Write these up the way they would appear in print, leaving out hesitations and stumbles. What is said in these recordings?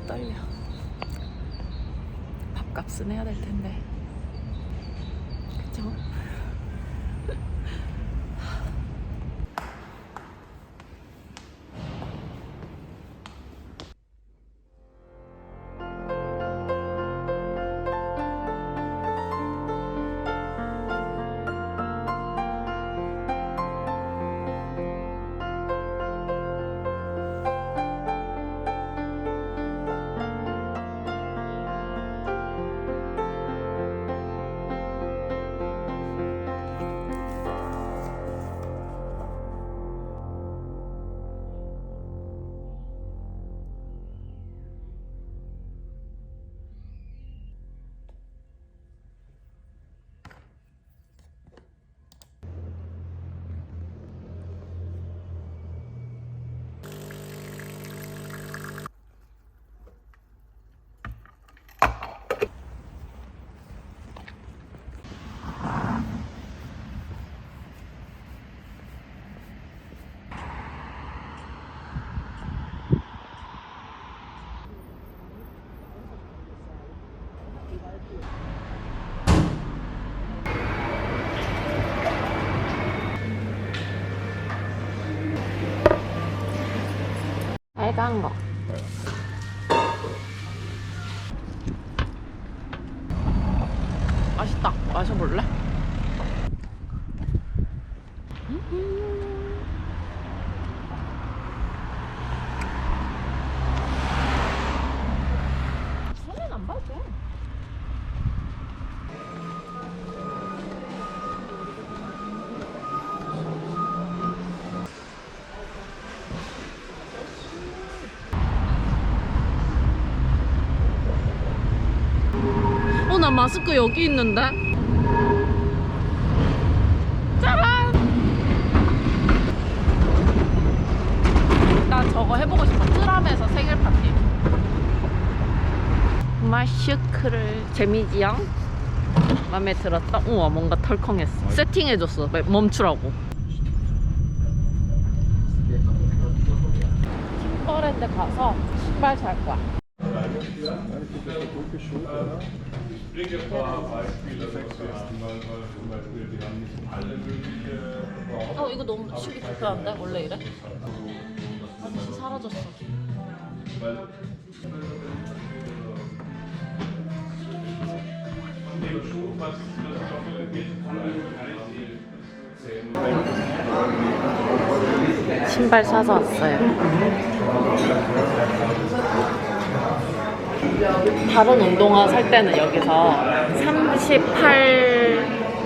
떨려. 밥값은 해야 될 텐데. 그쵸? 빨간 거. 맛있다. 마셔볼래? 손은 안 봐도 돼. 나 마스크 여기 있는데? 짜란! 나 저거 해보고 싶어. 트람에서 생일 파티. 마스크를 재미지양? 맘에 들었다? 우와, 뭔가 털컹했어. 세팅해줬어. 멈추라고. 팀버랜드 가서 신발 살 거야. Ich bringe ein paar Beispiele, weil zum Beispiel, wir haben nicht alle mögliche. 이거 너무 치기 불편한데? 원래 이래? 아저씨 사라졌어. 신발 사서 왔어요. 다른 운동화 살 때는 여기서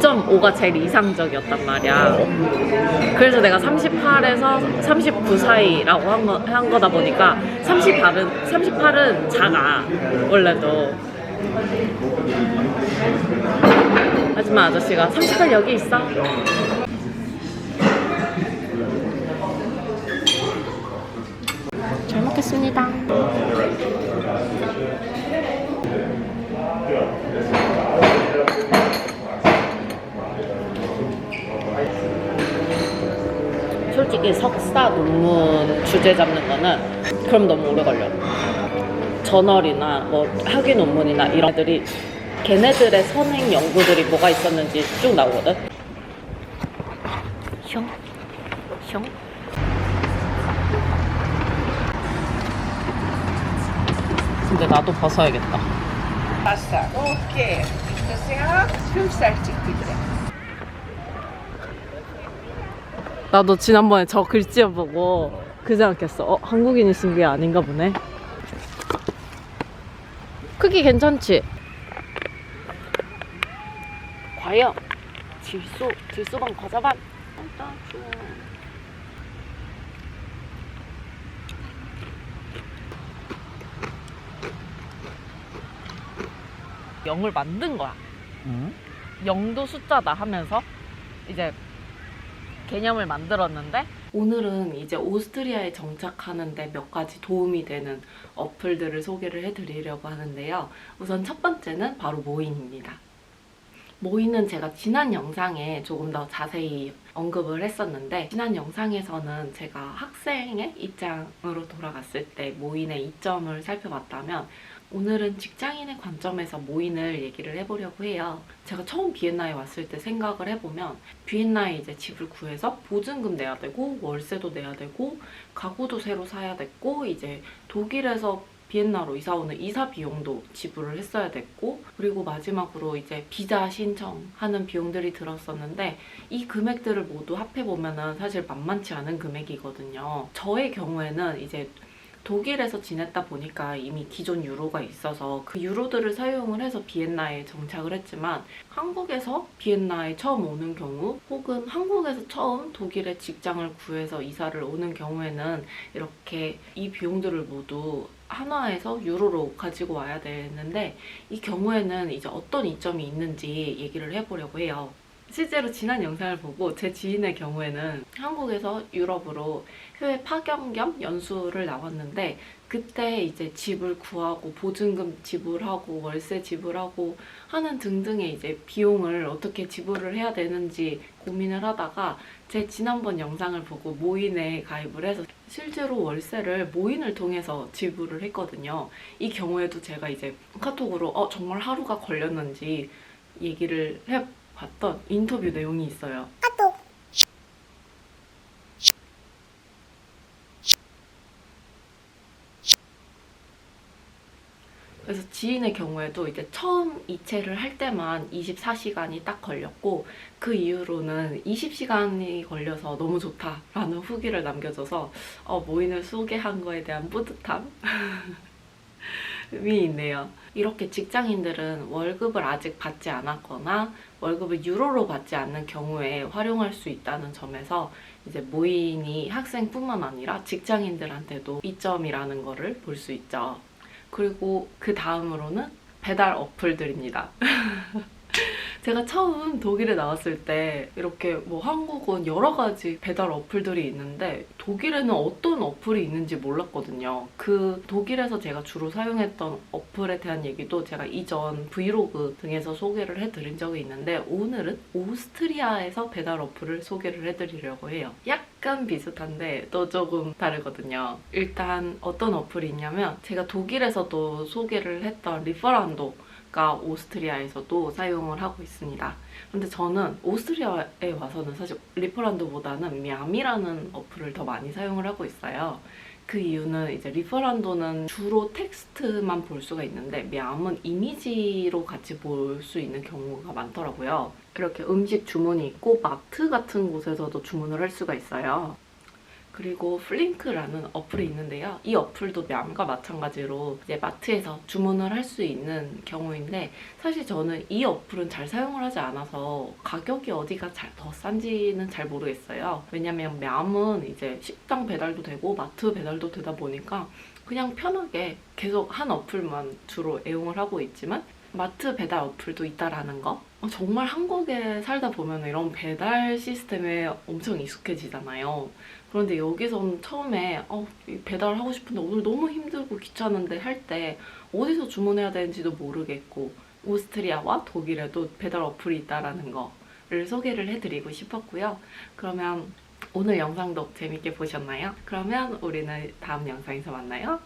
38.5가 제일 이상적이었단 말이야. 그래서 내가 38에서 39 사이라고 한 거다 보니까 38은 작아 원래도. 하지만 아저씨가 38 여기 있어. 잘 먹겠습니다. 솔직히 석사 논문 주제 잡는 거는 그럼 너무 오래 걸려. 저널이나 뭐 학위 논문이나 이런 애들이 걔네들의 선행 연구들이 뭐가 있었는지 쭉 나오거든. 숑 숑. 근데 나도 벗어야겠다. Passa. 오케이. 이거 생각 흉살찍 그래. 나도 지난번에 저 글씨 보고 그 생각했어. 한국인이신 게 아닌가 보네. 크기 괜찮지? 과연 질소반 과자반 영을 만든 거야. 0도 숫자다 하면서 이제 개념을 만들었는데, 오늘은 이제 오스트리아에 정착하는데 몇 가지 도움이 되는 어플들을 소개를 해드리려고 하는데요. 우선 첫 번째는 바로 모인입니다. 모인은 제가 지난 영상에 조금 더 자세히 언급을 했었는데, 지난 영상에서는 제가 학생의 입장으로 돌아갔을 때 모인의 이점을 살펴봤다면, 오늘은 직장인의 관점에서 모인을 얘기를 해보려고 해요. 제가 처음 비엔나에 왔을 때 생각을 해보면, 비엔나에 이제 집을 구해서 보증금 내야 되고 월세도 내야 되고 가구도 새로 사야 됐고, 이제 독일에서 비엔나로 이사 오는 이사 비용도 지불을 했어야 됐고, 그리고 마지막으로 이제 비자 신청하는 비용들이 들었었는데, 이 금액들을 모두 합해보면은 사실 만만치 않은 금액이거든요. 저의 경우에는 이제 독일에서 지냈다 보니까 이미 기존 유로가 있어서 그 유로들을 사용을 해서 비엔나에 정착을 했지만, 한국에서 비엔나에 처음 오는 경우, 혹은 한국에서 처음 독일에 직장을 구해서 이사를 오는 경우에는 이렇게 이 비용들을 모두 한화에서 유로로 가지고 와야 되는데, 이 경우에는 이제 어떤 이점이 있는지 얘기를 해보려고 해요. 실제로 지난 영상을 보고 제 지인의 경우에는 한국에서 유럽으로 해외 파견 겸 연수를 나왔는데, 그때 이제 집을 구하고 보증금 지불하고 월세 지불하고 하는 등등의 이제 비용을 어떻게 지불을 해야 되는지 고민을 하다가 제 지난번 영상을 보고 모인에 가입을 해서 실제로 월세를 모인을 통해서 지불을 했거든요. 이 경우에도 제가 이제 카톡으로 정말 하루가 걸렸는지 얘기를 해봤던 인터뷰 내용이 있어요. 그래서 지인의 경우에도 이제 처음 이체를 할 때만 24시간이 딱 걸렸고, 그 이후로는 20시간이 걸려서 너무 좋다라는 후기를 남겨줘서 모인을 소개한 거에 대한 뿌듯함이 있네요. 이렇게 직장인들은 월급을 아직 받지 않았거나 월급을 유로로 받지 않는 경우에 활용할 수 있다는 점에서 이제 모인이 학생뿐만 아니라 직장인들한테도 이점이라는 거를 볼 수 있죠. 그리고 그 다음으로는 배달 어플들입니다. 제가 처음 독일에 나왔을 때 이렇게 뭐 한국은 여러 가지 배달 어플들이 있는데 독일에는 어떤 어플이 있는지 몰랐거든요. 그 독일에서 제가 주로 사용했던 어플에 대한 얘기도 제가 이전 브이로그 등에서 소개를 해드린 적이 있는데, 오늘은 오스트리아에서 배달 어플을 소개를 해드리려고 해요. 약간 비슷한데 또 조금 다르거든요. 일단 어떤 어플이 있냐면, 제가 독일에서도 소개를 했던 리퍼란도 가 오스트리아에서도 사용을 하고 있습니다. 근데 저는 오스트리아에 와서는 사실 리퍼란도보다는 냠이라는 어플을 더 많이 사용을 하고 있어요. 그 이유는 이제 리퍼란도는 주로 텍스트만 볼 수가 있는데 냠은 이미지로 같이 볼 수 있는 경우가 많더라고요. 이렇게 음식 주문이 있고 마트 같은 곳에서도 주문을 할 수가 있어요. 그리고 플링크라는 어플이 있는데요. 이 어플도 냠과 마찬가지로 이제 마트에서 주문을 할 수 있는 경우인데, 사실 저는 이 어플은 잘 사용을 하지 않아서 가격이 어디가 더 싼지는 잘 모르겠어요. 왜냐면 냠은 이제 식당 배달도 되고 마트 배달도 되다 보니까 그냥 편하게 계속 한 어플만 주로 애용을 하고 있지만, 마트 배달 어플도 있다라는 거. 정말 한국에 살다 보면 이런 배달 시스템에 엄청 익숙해지잖아요. 그런데 여기서는 처음에 배달하고 싶은데 오늘 너무 힘들고 귀찮은데 할 때 어디서 주문해야 되는지도 모르겠고, 오스트리아와 독일에도 배달 어플이 있다라는 거를 소개를 해드리고 싶었고요. 그러면 오늘 영상도 재밌게 보셨나요? 그러면 우리는 다음 영상에서 만나요.